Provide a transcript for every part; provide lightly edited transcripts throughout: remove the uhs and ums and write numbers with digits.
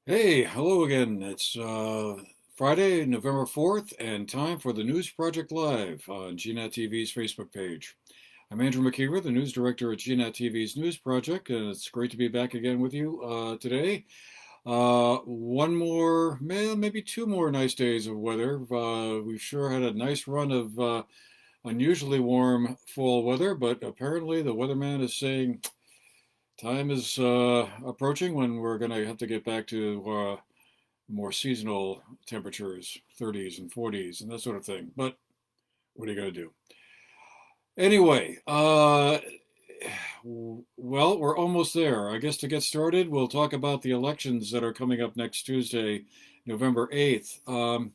Hey, hello again. It's Friday, November 4th, and time for the News Project Live on GNAT-TV's Facebook page. I'm Andrew McKeever, the news director at GNAT-TV's News Project, and it's great to be back again with you today. One more, maybe two more nice days of weather. We've sure had a nice run of unusually warm fall weather, but apparently the weatherman is saying time is approaching when we're going to have to get back to more seasonal temperatures, 30s and 40s and that sort of thing. But what are you going to do? Anyway, well, we're almost there. I guess to get started, we'll talk about the elections that are coming up next Tuesday, November 8th.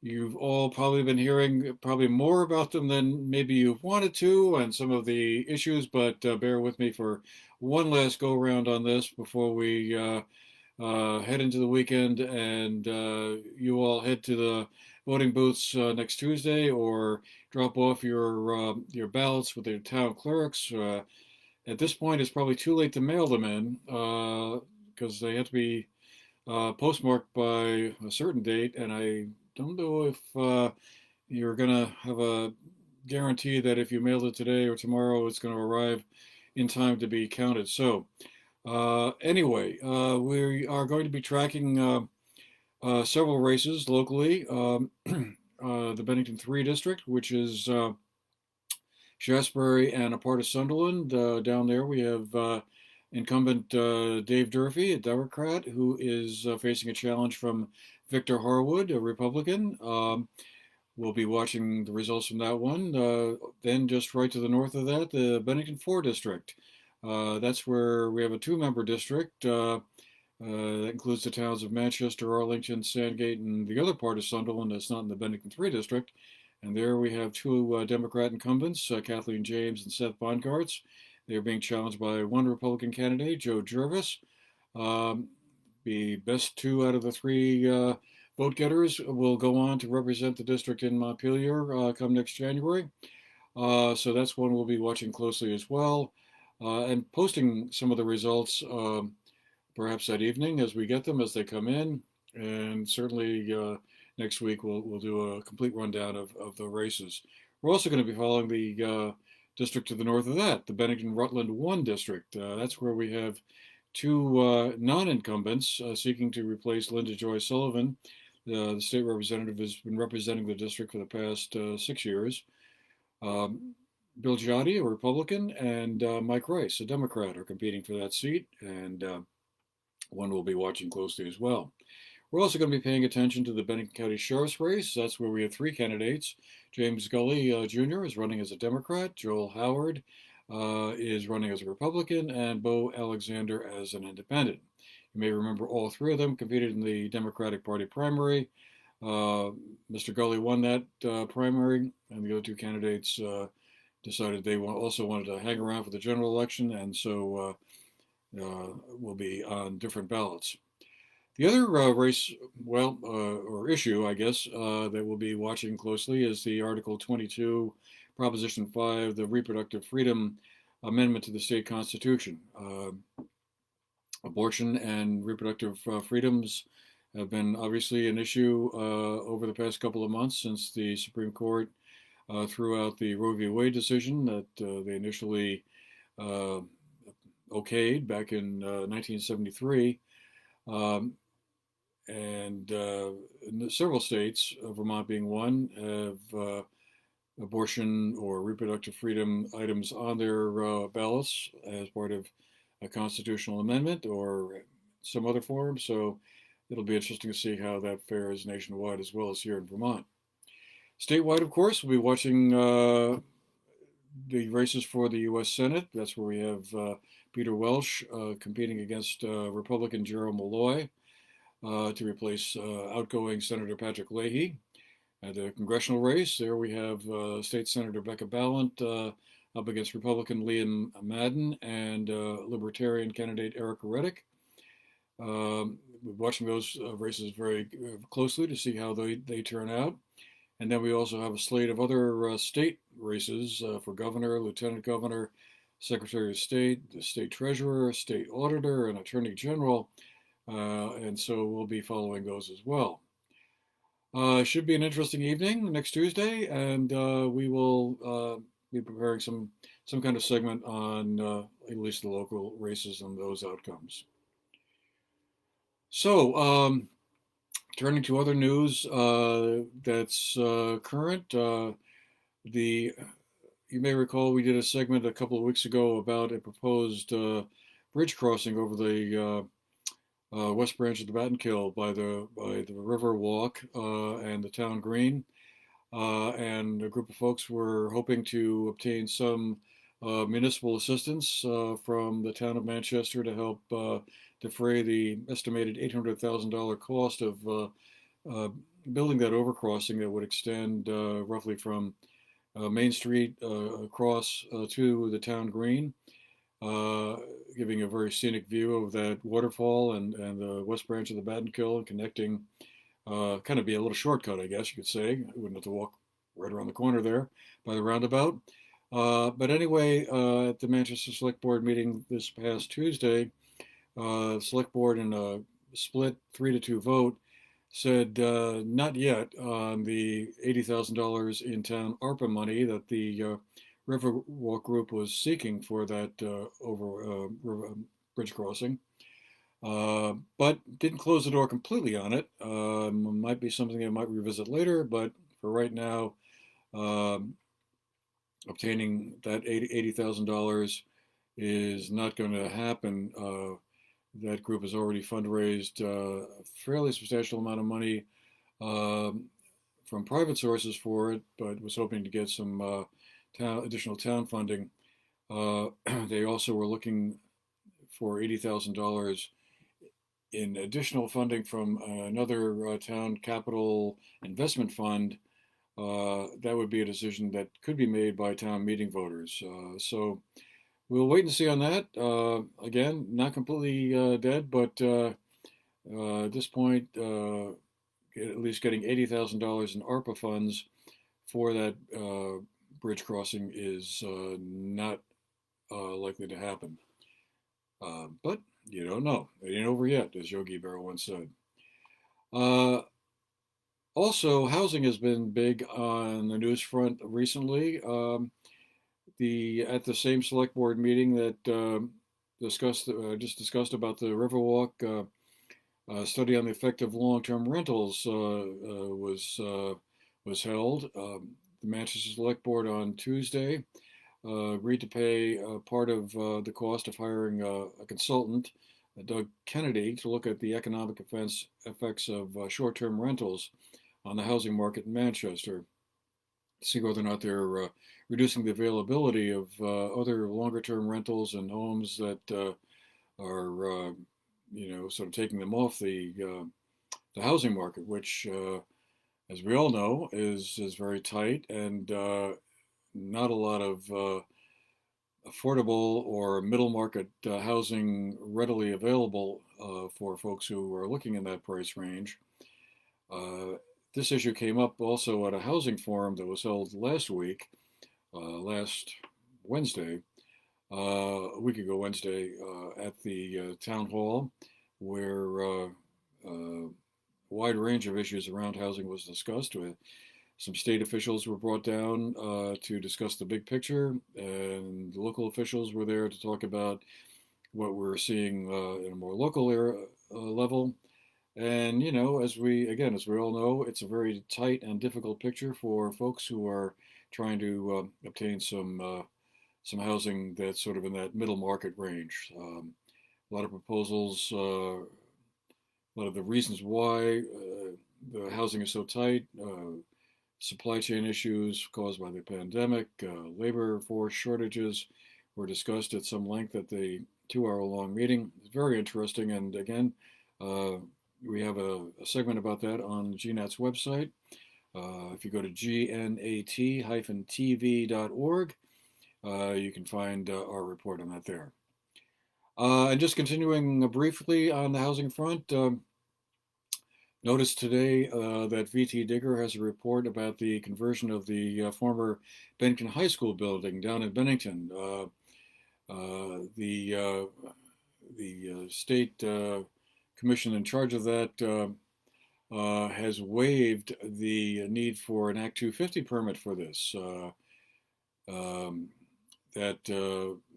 You've all probably been hearing probably more about them than maybe you've wanted to and some of the issues, but bear with me for one last go around on this before we head into the weekend and you all head to the voting booths next Tuesday or drop off your ballots with your town clerks. At this point, it's probably too late to mail them in because they have to be postmarked by a certain date, and I don't know if you're gonna have a guarantee that if you mailed it today or tomorrow, it's going to arrive in time to be counted. So anyway, we are going to be tracking several races locally. The Bennington 3 district, which is Shaftesbury and a part of Sunderland. Down there, we have incumbent Dave Durfee, a Democrat, who is facing a challenge from Victor Harwood, a Republican. We'll be watching the results from that one. Then, just right to the north of that, the Bennington 4 district. That's where we have a two-member district that includes the towns of Manchester, Arlington, Sandgate, and the other part of Sunderland that's not in the Bennington 3 district. And there we have two Democrat incumbents, Kathleen James and Seth Bongartz. They're being challenged by one Republican candidate, Joe Jervis. Um, the best two out of the three vote getters will go on to represent the district in Montpelier come next January. So that's one we'll be watching closely as well and posting some of the results perhaps that evening as we get them as they come in. And certainly next week we'll do a complete rundown of the races. We're also going to be following the district to the north of that, the Bennington Rutland 1 district. That's where we have two non-incumbents seeking to replace Linda Joy Sullivan. The state representative has been representing the district for the past 6 years. Um, Bill Giotti, a Republican, and Mike Rice, a Democrat, are competing for that seat, and one we'll be watching closely as well. We're also going to be paying attention to the Bennington County Sheriff's race. That's where we have three candidates. James Gully Jr. is running as a Democrat, Joel Howard is running as a Republican, and Bo Alexander as an independent. You may remember all three of them competed in the Democratic Party primary. Mr. Gully won that primary, and the other two candidates decided they also wanted to hang around for the general election, and so will be on different ballots. The other race, well, or issue, I guess, that we'll be watching closely is the Article 22, Proposition 5, the Reproductive Freedom Amendment to the state constitution. Abortion and reproductive freedoms have been obviously an issue over the past couple of months since the Supreme Court threw out the Roe v. Wade decision that they initially uh, okayed back in 1973. Um, and in several states, Vermont being one, have abortion or reproductive freedom items on their ballots as part of a constitutional amendment or some other form. So it'll be interesting to see how that fares nationwide as well as here in Vermont. Statewide, of course, we'll be watching the races for the U.S. Senate. That's where we have Peter Welch competing against Republican Gerald Malloy to replace outgoing Senator Patrick Leahy. At the congressional race, there we have State Senator Becca Balint up against Republican Liam Madden and Libertarian candidate Erica Reddick. We're watching those races very closely to see how they turn out. And then we also have a slate of other state races for governor, lieutenant governor, secretary of state, the state treasurer, state auditor, and attorney general. and so we'll be following those as well. Should be an interesting evening next Tuesday, and we will be preparing some kind of segment on at least the local races and those outcomes. So, turning to other news that's current, the you may recall we did a segment a couple of weeks ago about a proposed bridge crossing over the west branch of the Battenkill by the River Walk and the town green, and a group of folks were hoping to obtain some municipal assistance from the town of Manchester to help defray the estimated $800,000 cost of uh, building that overcrossing that would extend roughly from Main Street across to the town green, uh, giving a very scenic view of that waterfall and the west branch of the Battenkill, and connecting, kind of be a little shortcut, I guess you could say. I wouldn't have to walk right around the corner there by the roundabout. But anyway, at the Manchester Select Board meeting this past Tuesday, the Select Board in a split 3-2 vote said not yet on the $80,000 in town ARPA money that the Riverwalk Group was seeking for that bridge crossing, but didn't close the door completely on it. Might be something they might revisit later, but for right now, um, obtaining that $80,000 is not going to happen. That group has already fundraised a fairly substantial amount of money um, from private sources for it, but was hoping to get some additional town funding. They also were looking for $80,000 in additional funding from another town capital investment fund. That would be a decision that could be made by town meeting voters. So we'll wait and see on that. Again, not completely dead, but at this point, at least getting $80,000 in ARPA funds for that bridge crossing is not likely to happen. But you don't know. It ain't over yet, as Yogi Berra once said. Uh, Also, housing has been big on the news front recently. The At the same select board meeting that discussed about the Riverwalk study on the effect of long-term rentals was held. The Manchester Select Board on Tuesday agreed to pay part of the cost of hiring a consultant, Doug Kennedy, to look at the economic effects of short-term rentals on the housing market in Manchester, to see whether or not they're reducing the availability of other longer-term rentals and homes that are, sort of taking them off the housing market, which, as we all know, is very tight and not a lot of affordable or middle market housing readily available for folks who are looking in that price range. This issue came up also at a housing forum that was held last week, last Wednesday, a week ago Wednesday, at the town hall, where a wide range of issues around housing was discussed. Some state officials were brought down to discuss the big picture, and the local officials were there to talk about what we're seeing in a more local level. And as we all know, it's a very tight and difficult picture for folks who are trying to obtain some housing that's sort of in that middle market range. A lot of proposals, a lot of the reasons why the housing is so tight, supply chain issues caused by the pandemic, labor force shortages were discussed at some length at the 2-hour-long meeting. It's very interesting, and again, we have a segment about that on GNAT's website. If you go to gnat-tv.org, you can find our report on that there. And just continuing briefly on the housing front, noticed today that VT Digger has a report about the conversion of the former Bennington High School building down in Bennington. The state commission in charge of that has waived the need for an Act 250 permit for this. Um, that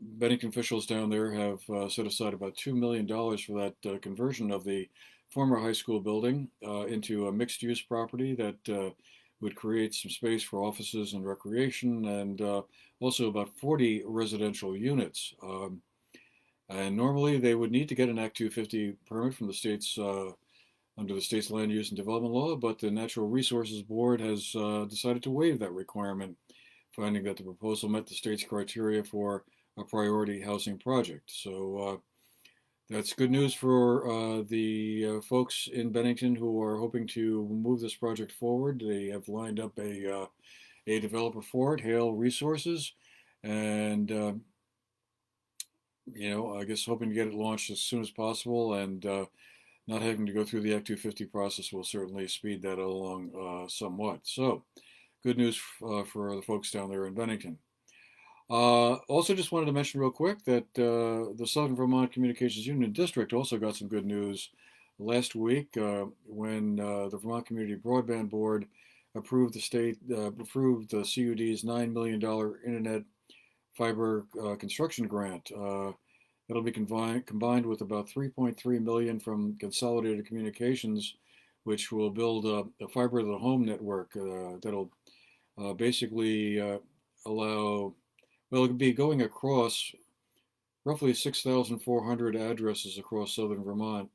Bennington officials down there have set aside about $2 million for that conversion of the former high school building into a mixed-use property that would create some space for offices and recreation, and also about 40 residential units. And normally they would need to get an Act 250 permit from the state's under the state's land use and development law, but the Natural Resources Board has decided to waive that requirement, finding that the proposal met the state's criteria for a priority housing project. So that's good news for the folks in Bennington who are hoping to move this project forward. They have lined up a developer for it, Hale Resources, and I guess hoping to get it launched as soon as possible, and not having to go through the Act 250 process will certainly speed that along somewhat. So, good news for the folks down there in Bennington. Also, just wanted to mention real quick that the Southern Vermont Communications Union District also got some good news last week when the Vermont Community Broadband Board approved the CUD's $9 million internet fiber construction grant. That'll be combined with about 3.3 million from Consolidated Communications, which will build a fiber to the home network that'll basically allow, well, it'll be going across roughly 6,400 addresses across southern Vermont,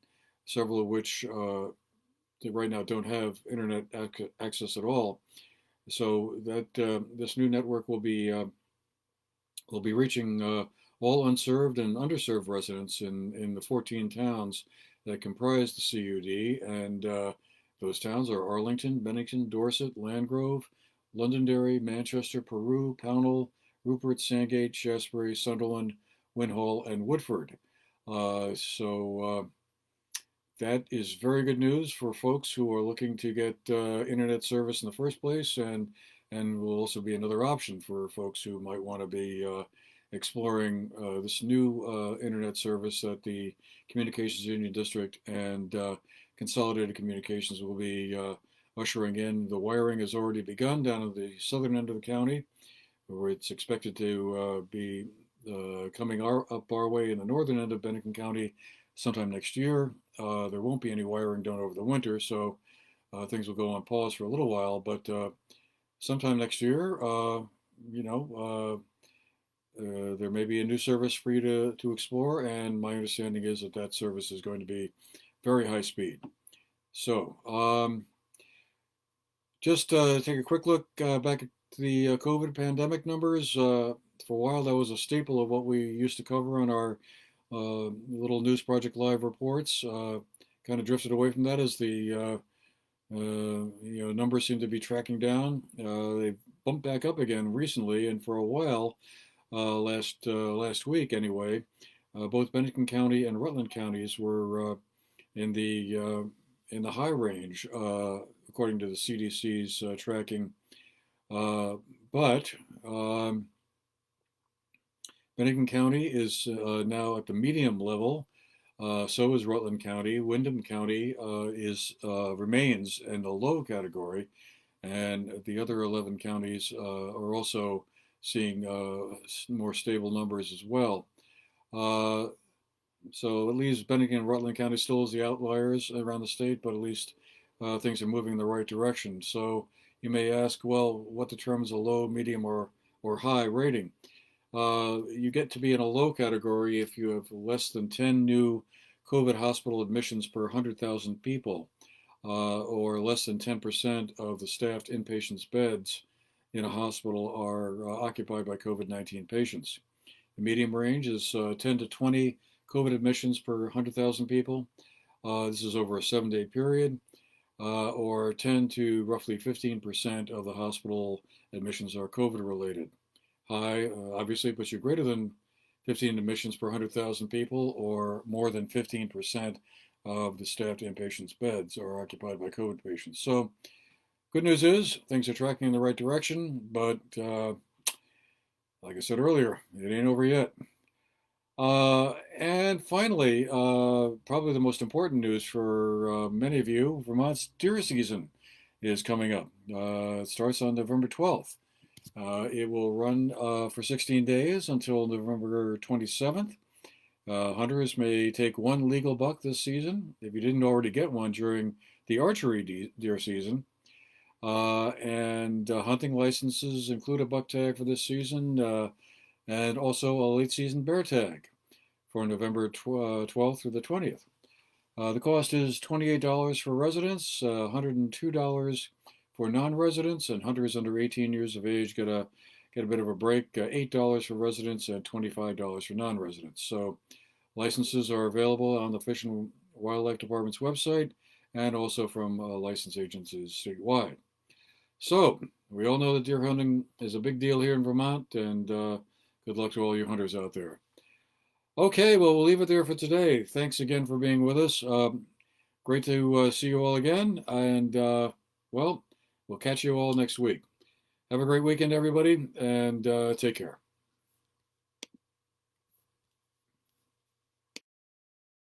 several of which right now don't have internet access at all. So that this new network will be reaching all unserved and underserved residents in the 14 towns that comprise the CUD, and those towns are Arlington, Bennington, Dorset, Landgrove, Londonderry, Manchester, Peru, Pownell, Rupert, Sandgate, Shaftesbury, Sunderland, Winhall, and Woodford. So that is very good news for folks who are looking to get internet service in the first place, and will also be another option for folks who might want to be exploring this new internet service that the Communications Union District and Consolidated Communications will be ushering in. The wiring has already begun down at the southern end of the county, where it's expected to be coming up our way in the northern end of Bennington County sometime next year. There won't be any wiring done over the winter, so things will go on pause for a little while, but sometime next year, there may be a new service for you to explore, and my understanding is that that service is going to be very high speed. So, just take a quick look back at the COVID pandemic numbers. For a while, that was a staple of what we used to cover on our little News Project Live reports. Kind of drifted away from that as the numbers seem to be tracking down. They bumped back up again recently, and for a while, last week anyway, both Bennington County and Rutland counties were in the high range, according to the CDC's tracking. But Bennington County is now at the medium level. So is Rutland County. Windham County remains in the low category, and the other 11 counties are also seeing more stable numbers as well. So it leaves Bennington and Rutland County still as the outliers around the state, but at least things are moving in the right direction. So you may ask, well, what determines a low, medium, or high rating? You get to be in a low category if you have less than 10 new COVID hospital admissions per 100,000 people, or less than 10% of the staffed inpatients beds in a hospital are occupied by COVID-19 patients. The medium range is 10 to 20 COVID admissions per 100,000 people. This is over a 7-day period, or 10 to roughly 15% of the hospital admissions are COVID related. High, obviously, puts you greater than 15 admissions per 100,000 people, or more than 15% of the staffed inpatients beds are occupied by COVID patients. So, good news is things are tracking in the right direction, but like I said earlier, it ain't over yet. And finally, probably the most important news for many of you, Vermont's deer season is coming up. It starts on November 12th. It will run for 16 days until November 27th. Hunters may take one legal buck this season if you didn't already get one during the archery deer season. And hunting licenses include a buck tag for this season and also a late season bear tag for November 12th through the 20th. The cost is $28 for residents, $102 for non-residents, and hunters under 18 years of age get a bit of a break. $8 for residents and $25 for non-residents. So licenses are available on the Fish and Wildlife Department's website and also from license agencies statewide. So we all know that deer hunting is a big deal here in Vermont, and good luck to all you hunters out there. Okay, well, we'll leave it there for today. Thanks again for being with us. Great to see you all again, and well, we'll catch you all next week. Have a great weekend, everybody, and take care.